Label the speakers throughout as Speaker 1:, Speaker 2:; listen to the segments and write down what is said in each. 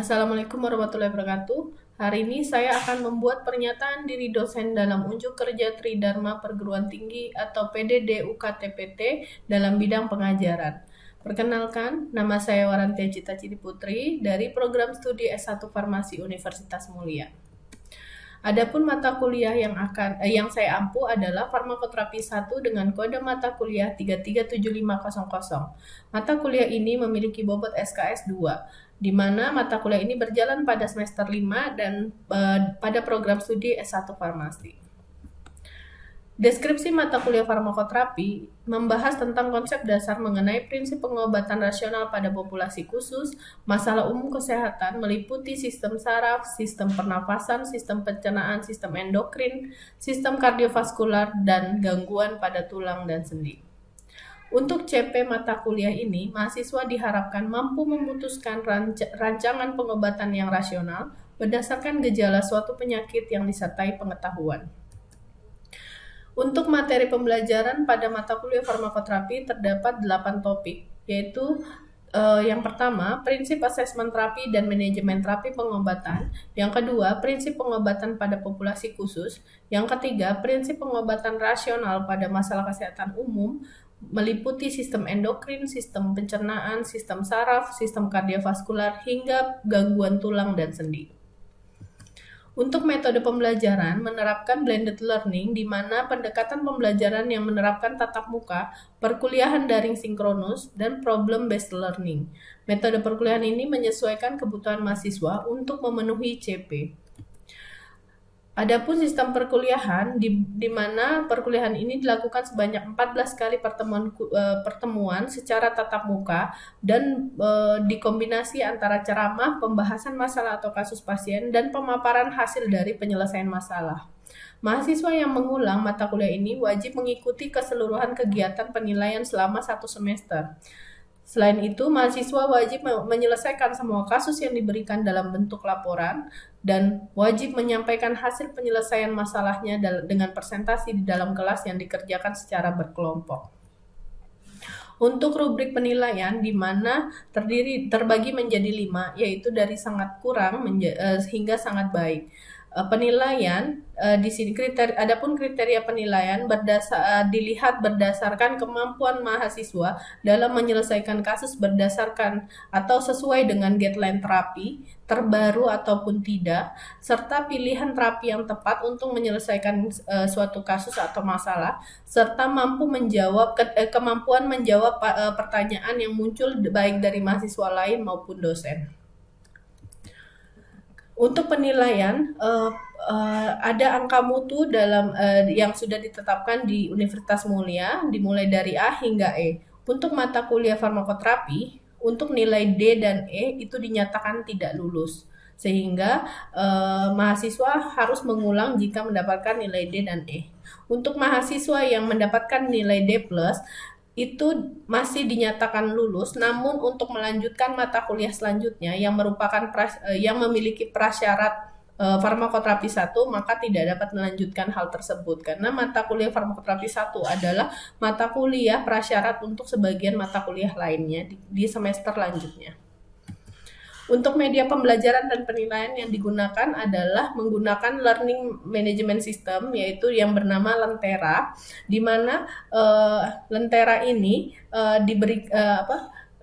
Speaker 1: Assalamualaikum warahmatullahi wabarakatuh. Hari ini saya akan membuat pernyataan diri dosen dalam unjuk kerja Tridharma Perguruan Tinggi atau PDD UKT-PT dalam bidang pengajaran. Perkenalkan, nama saya Warantia Cita Citi Putri dari program studi S1 Farmasi Universitas Mulia. Adapun mata kuliah yang saya ampu adalah Farmakoterapi 1 dengan kode mata kuliah 337500. Mata kuliah ini memiliki bobot SKS 2, di mana mata kuliah ini berjalan pada semester 5 dan pada program studi S1 Farmasi. Deskripsi mata kuliah farmakoterapi membahas tentang konsep dasar mengenai prinsip pengobatan rasional pada populasi khusus, masalah umum kesehatan meliputi sistem saraf, sistem pernafasan, sistem pencernaan, sistem endokrin, sistem kardiovaskular, dan gangguan pada tulang dan sendi. Untuk CP mata kuliah ini, mahasiswa diharapkan mampu memutuskan rancangan pengobatan yang rasional berdasarkan gejala suatu penyakit yang disertai pengetahuan. Untuk materi pembelajaran pada mata kuliah farmakoterapi terdapat 8 topik, yaitu yang pertama, prinsip asesmen terapi dan manajemen terapi pengobatan. Yang kedua, prinsip pengobatan pada populasi khusus. Yang ketiga, prinsip pengobatan rasional pada masalah kesehatan umum, meliputi sistem endokrin, sistem pencernaan, sistem saraf, sistem kardiovaskular, hingga gangguan tulang dan sendi. Untuk metode pembelajaran, menerapkan blended learning, di mana pendekatan pembelajaran yang menerapkan tatap muka, perkuliahan daring sinkronus, dan problem-based learning. Metode perkuliahan ini menyesuaikan kebutuhan mahasiswa untuk memenuhi CP. Adapun sistem perkuliahan, di mana perkuliahan ini dilakukan sebanyak 14 kali pertemuan secara tatap muka dan dikombinasi antara ceramah, pembahasan masalah atau kasus pasien, dan pemaparan hasil dari penyelesaian masalah. Mahasiswa yang mengulang mata kuliah ini wajib mengikuti keseluruhan kegiatan penilaian selama 1 semester. Selain itu, mahasiswa wajib menyelesaikan semua kasus yang diberikan dalam bentuk laporan dan wajib menyampaikan hasil penyelesaian masalahnya dengan presentasi di dalam kelas yang dikerjakan secara berkelompok. Untuk rubrik penilaian, di mana terbagi menjadi 5, yaitu dari sangat kurang hingga sangat baik. Penilaian di sini adapun kriteria penilaian dilihat berdasarkan kemampuan mahasiswa dalam menyelesaikan kasus berdasarkan atau sesuai dengan guideline terapi terbaru ataupun tidak, serta pilihan terapi yang tepat untuk menyelesaikan suatu kasus atau masalah, serta kemampuan menjawab pertanyaan yang muncul baik dari mahasiswa lain maupun dosen. Untuk penilaian, ada angka mutu yang sudah ditetapkan di Universitas Mulia, dimulai dari A hingga E. Untuk mata kuliah farmakoterapi, untuk nilai D dan E itu dinyatakan tidak lulus, sehingga mahasiswa harus mengulang jika mendapatkan nilai D dan E. Untuk mahasiswa yang mendapatkan nilai D+, itu masih dinyatakan lulus, namun untuk melanjutkan mata kuliah selanjutnya yang memiliki prasyarat farmakoterapi 1, maka tidak dapat melanjutkan hal tersebut karena mata kuliah farmakoterapi 1 adalah mata kuliah prasyarat untuk sebagian mata kuliah lainnya di semester lanjutnya. Untuk media pembelajaran dan penilaian yang digunakan adalah menggunakan learning management system, yaitu yang bernama Lentera, di mana Lentera ini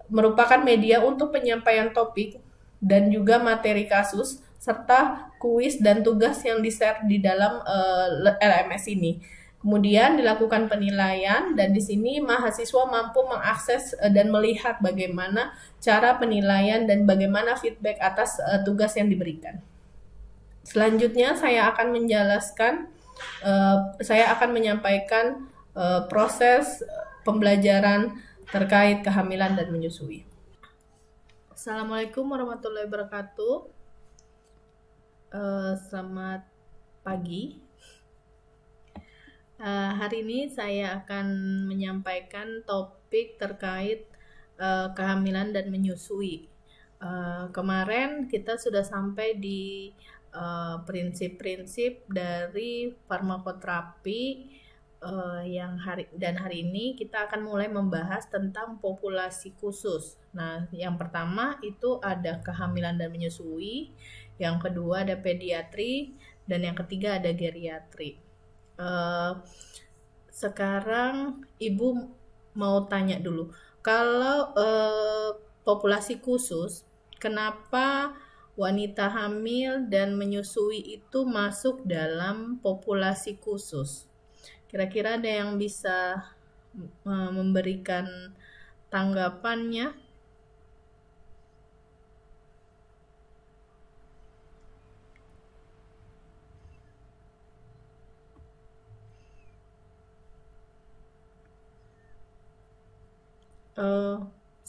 Speaker 1: merupakan media untuk penyampaian topik dan juga materi kasus serta kuis dan tugas yang di-share di dalam LMS ini. Kemudian dilakukan penilaian dan di sini mahasiswa mampu mengakses dan melihat bagaimana cara penilaian dan bagaimana feedback atas tugas yang diberikan. Selanjutnya saya akan menyampaikan proses pembelajaran terkait kehamilan dan menyusui. Assalamualaikum warahmatullahi wabarakatuh. Selamat pagi. Hari ini saya akan menyampaikan topik terkait kehamilan dan menyusui. Kemarin kita sudah sampai di prinsip-prinsip dari farmakoterapi hari ini kita akan mulai membahas tentang populasi khusus. Nah, yang pertama itu ada kehamilan dan menyusui, yang kedua ada pediatri, dan yang ketiga ada geriatri. Eh, Sekarang Ibu mau tanya dulu, kalau populasi khusus, kenapa wanita hamil dan menyusui itu masuk dalam populasi khusus? Kira-kira ada yang bisa memberikan tanggapannya?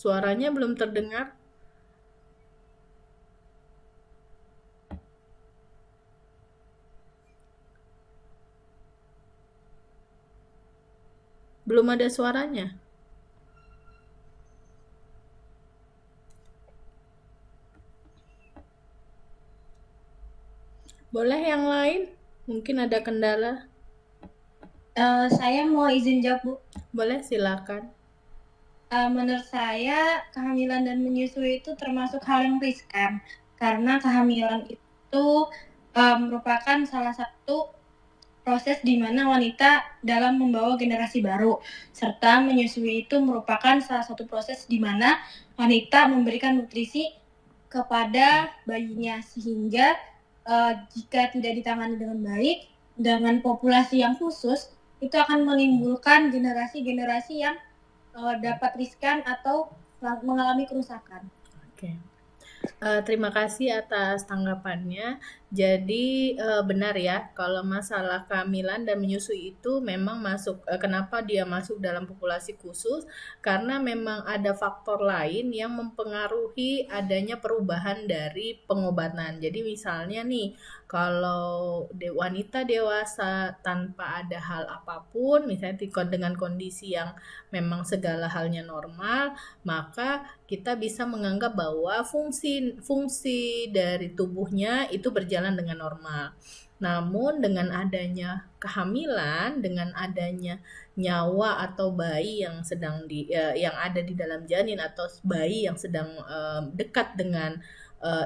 Speaker 1: Suaranya belum terdengar. Belum ada suaranya. Boleh yang lain? Mungkin ada kendala.
Speaker 2: Saya mau izin jawab, Bu.
Speaker 1: Boleh, silakan.
Speaker 2: Menurut saya, kehamilan dan menyusui itu termasuk hal yang riskan, karena kehamilan itu merupakan salah satu proses di mana wanita dalam membawa generasi baru, serta menyusui itu merupakan salah satu proses di mana wanita memberikan nutrisi kepada bayinya, sehingga jika tidak ditangani dengan baik, dengan populasi yang khusus, itu akan menimbulkan generasi-generasi yang dapat riskan atau mengalami kerusakan.
Speaker 1: Oke. Terima kasih atas tanggapannya. Jadi benar ya, kalau masalah kehamilan dan menyusui itu memang masuk. Kenapa dia masuk dalam populasi khusus? Karena memang ada faktor lain yang mempengaruhi adanya perubahan dari pengobatan. Jadi misalnya nih, kalau wanita dewasa tanpa ada hal apapun, misalnya dengan kondisi yang memang segala halnya normal, maka kita bisa menganggap bahwa fungsi dari tubuhnya itu berjalan dengan normal. Namun dengan adanya kehamilan, dengan adanya nyawa atau bayi yang ada di dalam janin atau bayi yang sedang dekat dengan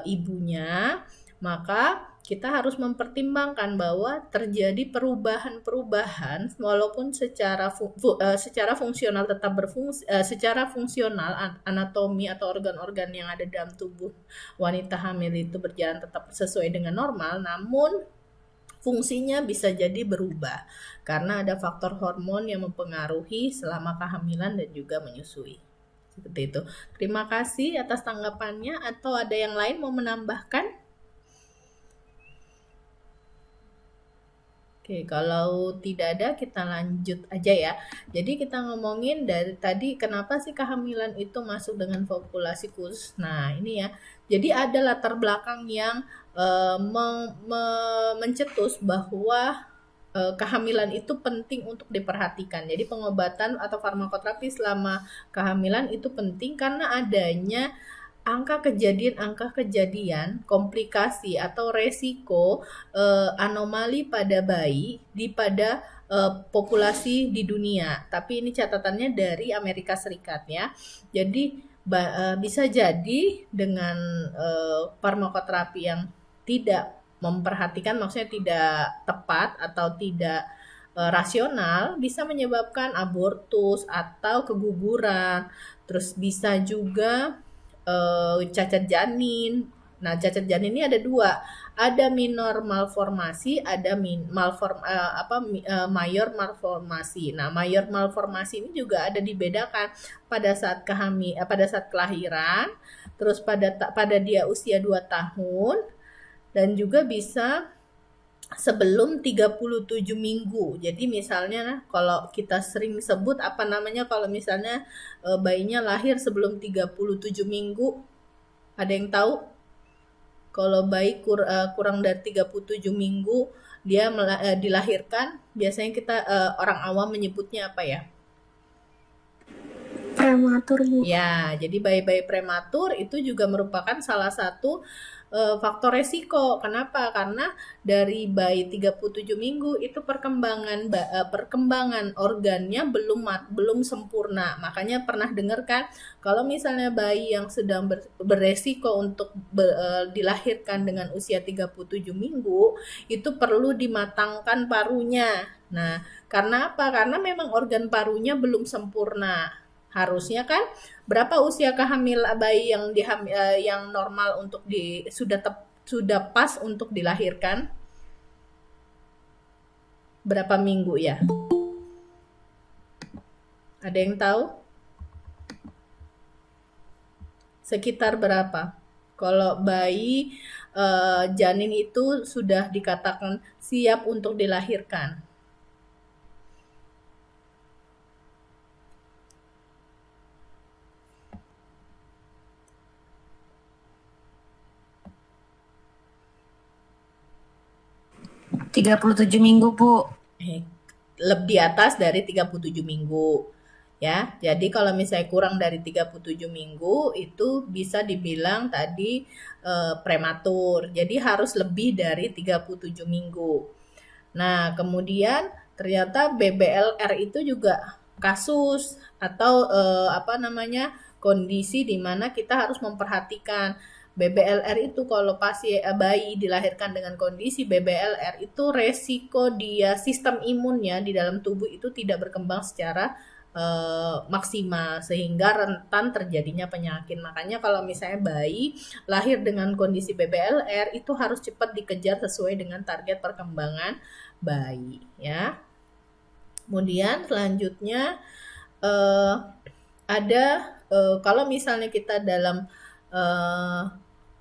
Speaker 1: ibunya, maka kita harus mempertimbangkan bahwa terjadi perubahan-perubahan walaupun secara fungsional tetap berfungsi, secara fungsional anatomi atau organ-organ yang ada dalam tubuh wanita hamil itu berjalan tetap sesuai dengan normal, namun fungsinya bisa jadi berubah karena ada faktor hormon yang mempengaruhi selama kehamilan dan juga menyusui. Seperti itu. Terima kasih atas tanggapannya. Atau ada yang lain mau menambahkan? Oke, kalau tidak ada kita lanjut aja ya. Jadi kita ngomongin dari tadi kenapa sih kehamilan itu masuk dengan populasi khusus. Nah, ini ya. Jadi ada latar belakang yang mencetus bahwa kehamilan itu penting untuk diperhatikan. Jadi pengobatan atau farmakoterapi selama kehamilan itu penting karena adanya angka kejadian, komplikasi atau resiko anomali pada bayi pada populasi di dunia. Tapi ini catatannya dari Amerika Serikat ya. Jadi bisa jadi dengan farmakoterapi yang tidak memperhatikan, maksudnya tidak tepat atau tidak rasional, bisa menyebabkan abortus atau keguguran. Terus bisa juga cacat janin. Nah, cacat janin ini ada dua, ada minor malformasi, ada mayor malformasi. Nah, mayor malformasi ini juga ada dibedakan pada saat kelahiran, terus pada dia usia 2 tahun, dan juga bisa sebelum 37 minggu. Jadi misalnya kalau kita sering sebut apa namanya kalau misalnya bayinya lahir sebelum 37 minggu. Ada yang tahu? Kalau bayi kurang dari 37 minggu dia dilahirkan, biasanya kita orang awam menyebutnya apa ya?
Speaker 2: prematur, Bu.
Speaker 1: Ya, jadi bayi-bayi prematur itu juga merupakan salah satu faktor resiko. Kenapa? Karena dari bayi 37 minggu itu perkembangan organnya belum sempurna. Makanya pernah dengar kan kalau misalnya bayi yang sedang beresiko untuk dilahirkan dengan usia 37 minggu itu perlu dimatangkan parunya. Nah, karena apa? Karena memang organ parunya belum sempurna. Harusnya kan berapa usia kehamil bayi yang normal untuk sudah pas untuk dilahirkan? Berapa minggu ya? Ada yang tahu? Sekitar berapa? Kalau bayi janin itu sudah dikatakan siap untuk dilahirkan.
Speaker 2: ...37 minggu, Bu.
Speaker 1: Lebih di atas dari 37 minggu. Ya, jadi kalau misalnya kurang dari 37 minggu itu bisa dibilang tadi prematur. Jadi harus lebih dari 37 minggu. Nah, kemudian ternyata BBLR itu juga kasus atau kondisi di mana kita harus memperhatikan BBLR itu kalau bayi dilahirkan dengan kondisi BBLR itu resiko dia sistem imunnya di dalam tubuh itu tidak berkembang secara maksimal sehingga rentan terjadinya penyakit. Makanya kalau misalnya bayi lahir dengan kondisi BBLR itu harus cepat dikejar sesuai dengan target perkembangan bayi ya. Kemudian selanjutnya ada kalau misalnya kita dalam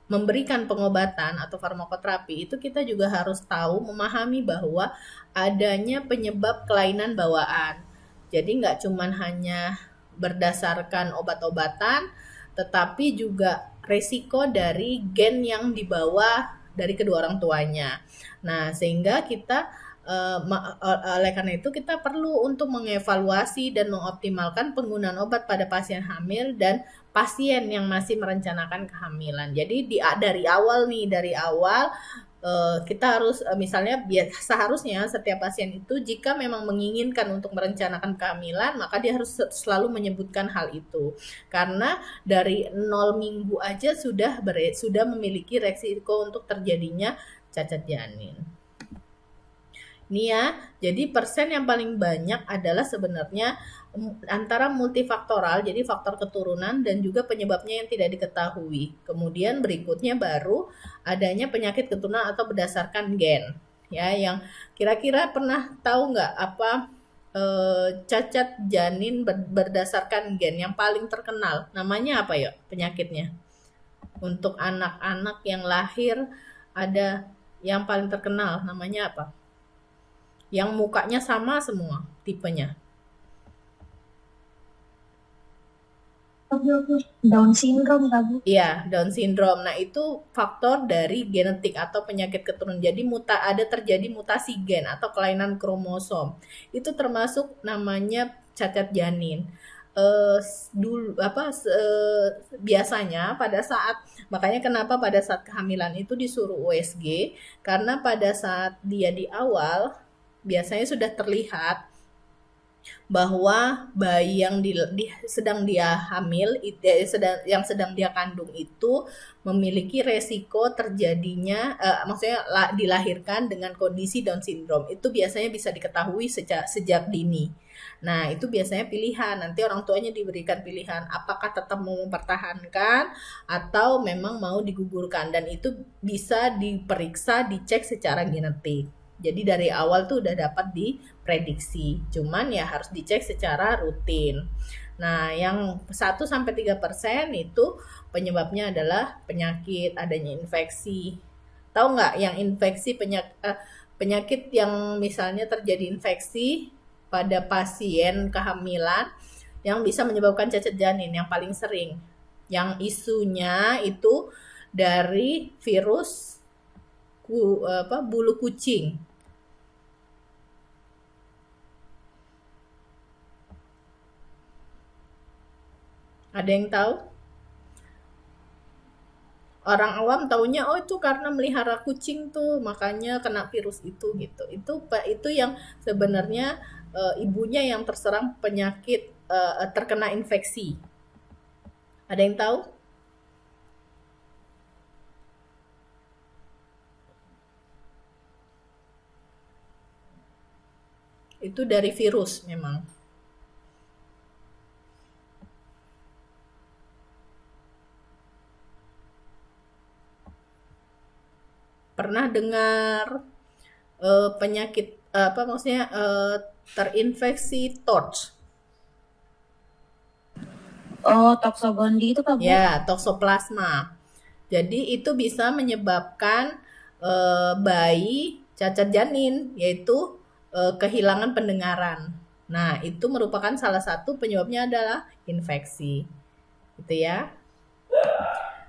Speaker 1: memberikan pengobatan atau farmakoterapi itu kita juga harus tahu memahami bahwa adanya penyebab kelainan bawaan. Jadi nggak cuman hanya berdasarkan obat-obatan, tetapi juga resiko dari gen yang dibawa dari kedua orang tuanya. Nah, sehingga kita oleh karena itu kita perlu untuk mengevaluasi dan mengoptimalkan penggunaan obat pada pasien hamil dan pasien yang masih merencanakan kehamilan. Jadi dari awal kita harus misalnya seharusnya setiap pasien itu jika memang menginginkan untuk merencanakan kehamilan maka dia harus selalu menyebutkan hal itu karena dari 0 minggu aja sudah memiliki resiko untuk terjadinya cacat janin. Ini ya, jadi persen yang paling banyak adalah sebenarnya antara multifaktoral, jadi faktor keturunan dan juga penyebabnya yang tidak diketahui. Kemudian berikutnya baru adanya penyakit keturunan atau berdasarkan gen. Ya, yang kira-kira pernah tahu nggak apa cacat janin berdasarkan gen yang paling terkenal? Namanya apa ya penyakitnya? Untuk anak-anak yang lahir ada yang paling terkenal namanya apa? Yang mukanya sama semua tipenya.
Speaker 2: Down syndrome, Bu?
Speaker 1: Iya, Down syndrome. Nah, itu faktor dari genetik atau penyakit keturunan. Jadi terjadi mutasi gen atau kelainan kromosom. Itu termasuk namanya cacat janin. Biasanya makanya kenapa pada saat kehamilan itu disuruh USG karena pada saat dia di awal biasanya sudah terlihat bahwa bayi yang sedang dia hamil yang sedang dia kandung itu memiliki resiko terjadinya maksudnya dilahirkan dengan kondisi Down syndrome. Itu biasanya bisa diketahui sejak dini. Nah, itu biasanya pilihan. Nanti orang tuanya diberikan pilihan apakah tetap mau mempertahankan atau memang mau digugurkan dan itu bisa diperiksa, dicek secara genetik. Jadi dari awal tuh udah dapat diprediksi. Cuman ya harus dicek secara rutin. Nah, yang 1-3% itu penyebabnya adalah penyakit, adanya infeksi. Tahu nggak yang infeksi penyakit yang misalnya terjadi infeksi pada pasien kehamilan yang bisa menyebabkan cacat janin yang paling sering. Yang isunya itu dari virus bulu kucing. Ada yang tahu? Orang awam taunya oh itu karena melihara kucing tuh makanya kena virus itu gitu. Itu yang sebenarnya ibunya yang terserang penyakit terkena infeksi. Ada yang tahu? Itu dari virus memang. Pernah dengar penyakit apa maksudnya terinfeksi TORCH?
Speaker 2: Oh, Toxogondi itu Pak Bu?
Speaker 1: Ya, toksoplasma. Jadi itu bisa menyebabkan bayi cacat janin, yaitu kehilangan pendengaran. Nah, itu merupakan salah satu penyebabnya adalah infeksi. Gitu ya.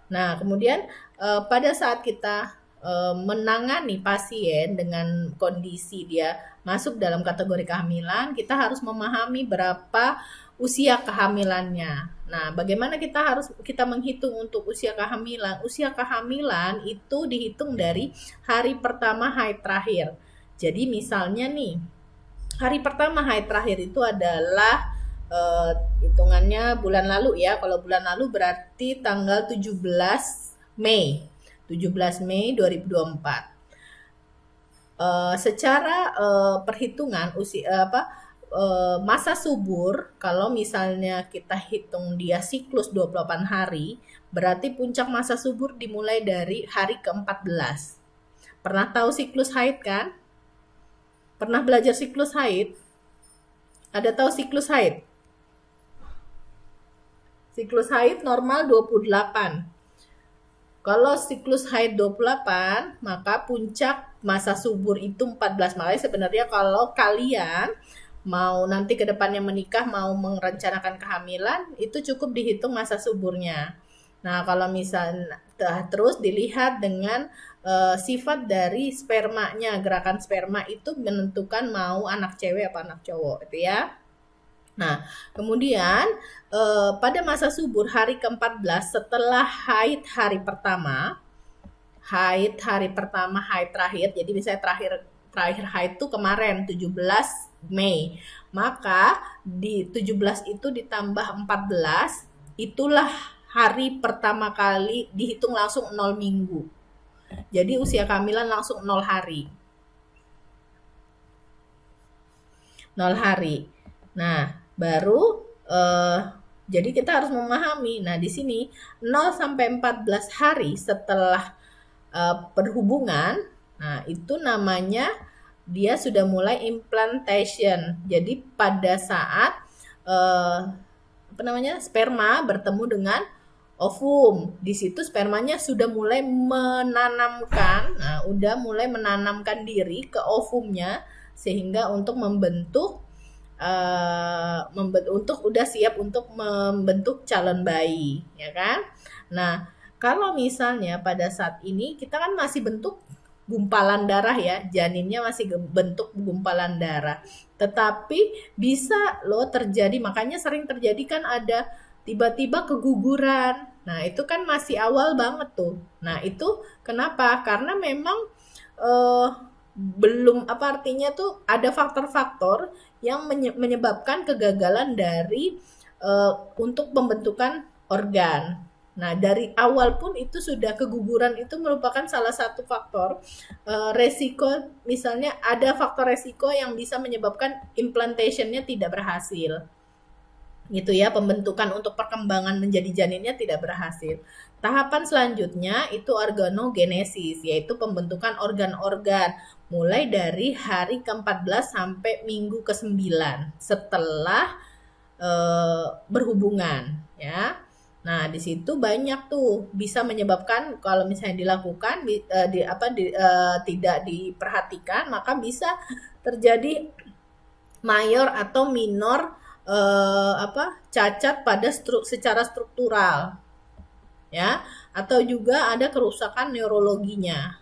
Speaker 1: Nah, kemudian pada saat kita menangani pasien dengan kondisi dia masuk dalam kategori kehamilan, kita harus memahami berapa usia kehamilannya. Nah, bagaimana kita menghitung untuk usia kehamilan? Usia kehamilan itu dihitung dari hari pertama haid terakhir. Jadi misalnya nih, hari pertama haid terakhir itu adalah hitungannya bulan lalu ya. Kalau bulan lalu berarti tanggal 17 Mei. 17 Mei 2024. Secara perhitungan masa subur, kalau misalnya kita hitung dia siklus 28 hari, berarti puncak masa subur dimulai dari hari ke-14. Pernah tahu siklus haid kan? Pernah belajar siklus haid? Ada tahu siklus haid? Siklus haid normal 28. Kalau siklus haid 28, maka puncak masa subur itu 14. Makanya sebenarnya kalau kalian mau nanti ke depannya menikah, mau merencanakan kehamilan, itu cukup dihitung masa suburnya. Nah, kalau misalnya terus dilihat dengan sifat dari spermanya, gerakan sperma itu menentukan mau anak cewek apa anak cowok, itu ya. Nah, kemudian pada masa subur hari ke-14 setelah haid hari pertama, haid terakhir, jadi misalnya terakhir haid itu kemarin 17 Mei, maka di 17 itu ditambah 14, itulah hari pertama kali dihitung langsung 0 minggu. Jadi usia kehamilan langsung 0 hari. 0 hari. Nah, baru jadi kita harus memahami. Nah, di sini 0 sampai 14 hari setelah berhubungan, nah itu namanya dia sudah mulai implantation. Jadi pada saat sperma bertemu dengan ovum, di situ spermanya sudah mulai menanamkan diri ke ovumnya sehingga untuk membentuk udah siap untuk membentuk calon bayi, ya kan? Nah, kalau misalnya pada saat ini kita kan masih bentuk gumpalan darah ya, janinnya masih bentuk gumpalan darah. Tetapi bisa loh terjadi, makanya sering terjadi kan ada tiba-tiba keguguran. Nah, itu kan masih awal banget tuh. Nah, itu kenapa? Karena memang belum artinya tuh ada faktor-faktor yang menyebabkan kegagalan dari untuk pembentukan organ. Nah, dari awal pun itu sudah keguguran itu merupakan salah satu faktor resiko, misalnya ada faktor resiko yang bisa menyebabkan implantation-nya tidak berhasil. Gitu ya, pembentukan untuk perkembangan menjadi janinnya tidak berhasil. Tahapan selanjutnya itu organogenesis, yaitu pembentukan organ-organ mulai dari hari ke-14 sampai minggu ke-9 setelah berhubungan ya. Nah, di situ banyak tuh bisa menyebabkan kalau misalnya dilakukan tidak diperhatikan, maka bisa terjadi mayor atau minor cacat pada secara struktural ya, atau juga ada kerusakan neurologinya.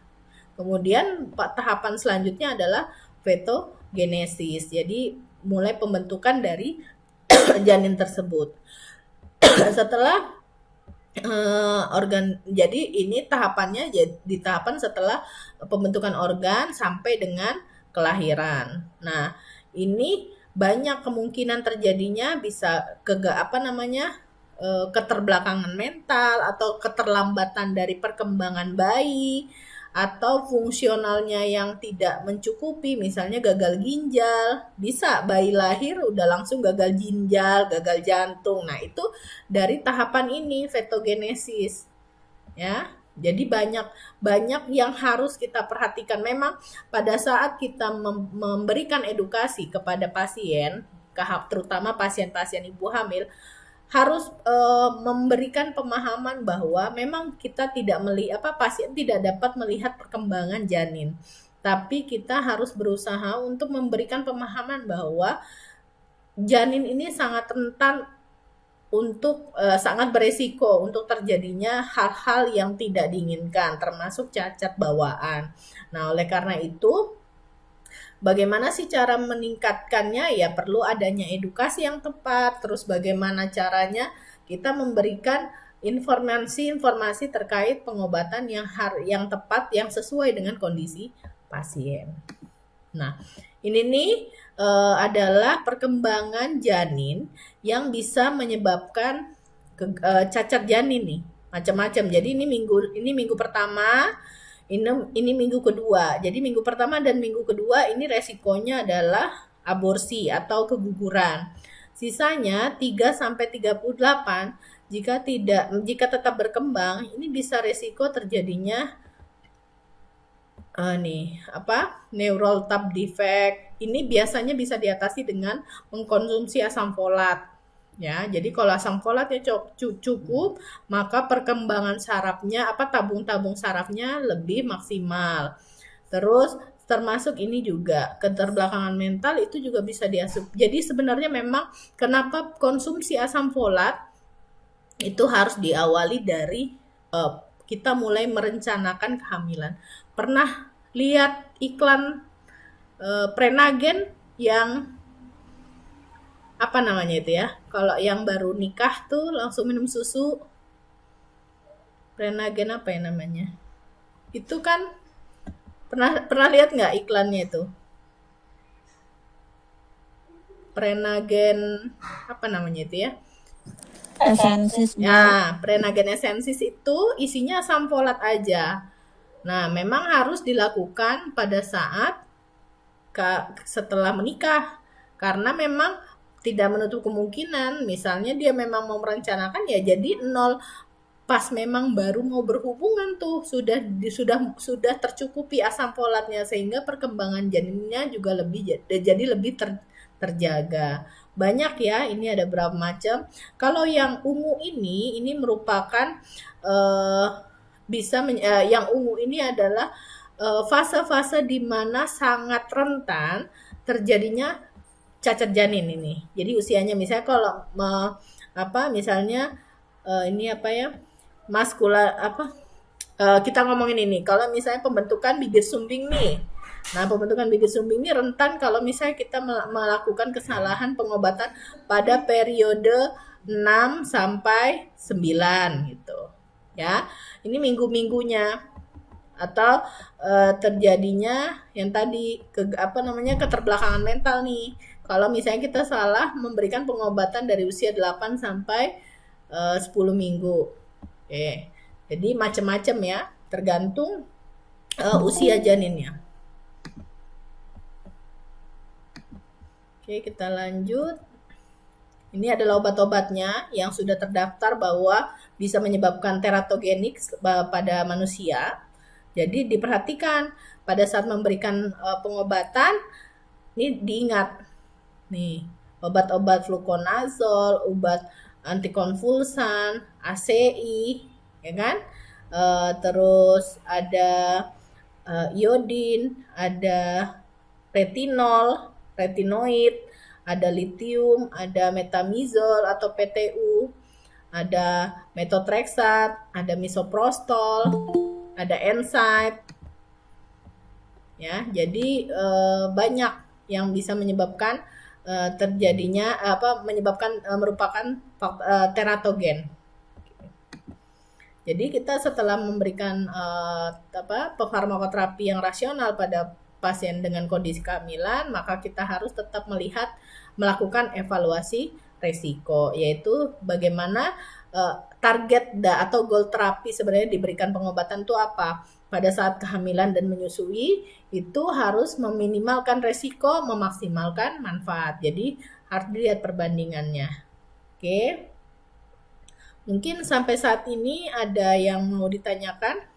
Speaker 1: Kemudian tahapan selanjutnya adalah fetogenesis, jadi mulai pembentukan dari janin tersebut. Setelah jadi ini tahapannya di tahapan setelah pembentukan organ sampai dengan kelahiran. Nah, ini banyak kemungkinan terjadinya bisa keterbelakangan mental atau keterlambatan dari perkembangan bayi atau fungsionalnya yang tidak mencukupi, misalnya gagal ginjal, bisa bayi lahir udah langsung gagal ginjal, gagal jantung. Nah, itu dari tahapan ini fetogenesis. Ya. Jadi banyak yang harus kita perhatikan. Memang pada saat kita memberikan edukasi kepada pasien, terutama pasien-pasien ibu hamil, harus memberikan pemahaman bahwa memang kita pasien tidak dapat melihat perkembangan janin. Tapi kita harus berusaha untuk memberikan pemahaman bahwa janin ini sangat rentan untuk sangat beresiko untuk terjadinya hal-hal yang tidak diinginkan, termasuk cacat bawaan. Nah, oleh karena itu, bagaimana sih cara meningkatkannya? Ya perlu adanya edukasi yang tepat, terus bagaimana caranya kita memberikan informasi-informasi terkait pengobatan yang tepat, yang sesuai dengan kondisi pasien. Nah, ini nih adalah perkembangan janin yang bisa menyebabkan cacat janin nih, macam-macam. Jadi ini minggu pertama, ini minggu kedua. Jadi minggu pertama dan minggu kedua ini resikonya adalah aborsi atau keguguran. Sisanya 3 sampai 38 jika tetap berkembang, ini bisa resiko terjadinya neural tube defect. Ini biasanya bisa diatasi dengan mengkonsumsi asam folat. Ya, jadi kalau asam folatnya cukup, maka perkembangan sarafnya, tabung-tabung sarafnya lebih maksimal. Terus termasuk ini juga keterbelakangan mental itu juga bisa diasup. Jadi sebenarnya memang kenapa konsumsi asam folat itu harus diawali dari kita mulai merencanakan kehamilan. Pernah lihat iklan Prenagen yang apa namanya itu ya? Kalau yang baru nikah tuh langsung minum susu. Prenagen apa ya namanya? Itu kan pernah lihat nggak iklannya itu? Prenagen apa namanya itu ya?
Speaker 2: Essensis.
Speaker 1: Ya, Prenagen Essensis itu isinya asam folat aja. Nah, memang harus dilakukan pada saat setelah menikah, karena memang tidak menutup kemungkinan, misalnya dia memang mau merencanakan ya jadi 0, pas memang baru mau berhubungan tuh sudah tercukupi asam folatnya sehingga perkembangan janinnya juga jadi lebih terjaga. Banyak ya, ini ada berapa macam. Kalau yang ungu ini merupakan yang ungu ini adalah fase-fase di mana sangat rentan terjadinya cacat janin ini. Jadi usianya misalnya kalau kita ngomongin ini. Kalau misalnya pembentukan bibir sumbing nih. Nah, pembentukan bibir sumbing ini rentan kalau misalnya kita melakukan kesalahan pengobatan pada periode 6 sampai 9 gitu. Ya. Ini minggu-minggunya atau terjadinya yang tadi keterbelakangan mental nih. Kalau misalnya kita salah memberikan pengobatan dari usia 8 sampai 10 minggu. Oke. Jadi macam-macam ya, tergantung usia janinnya. Oke, kita lanjut. Ini adalah obat-obatnya yang sudah terdaftar bahwa bisa menyebabkan teratogenik pada manusia. Jadi diperhatikan pada saat memberikan pengobatan, ini diingat nih, obat-obat fluconazole, obat antikonvulsan, ACI, ya kan? Terus ada iodin, ada retinoid, ada lithium, ada metamizol atau PTU, ada methotrexate, ada misoprostol, ada NSAID. Ya, jadi banyak yang bisa menyebabkan terjadinya menyebabkan merupakan teratogen. Jadi kita setelah memberikan farmakoterapi yang rasional pada pasien dengan kondisi kehamilan, maka kita harus tetap melakukan evaluasi resiko, yaitu bagaimana target atau goal terapi sebenarnya diberikan pengobatan itu apa. Pada saat kehamilan dan menyusui itu harus meminimalkan resiko, memaksimalkan manfaat. Jadi harus dilihat perbandingannya. Oke. Mungkin sampai saat ini ada yang mau ditanyakan?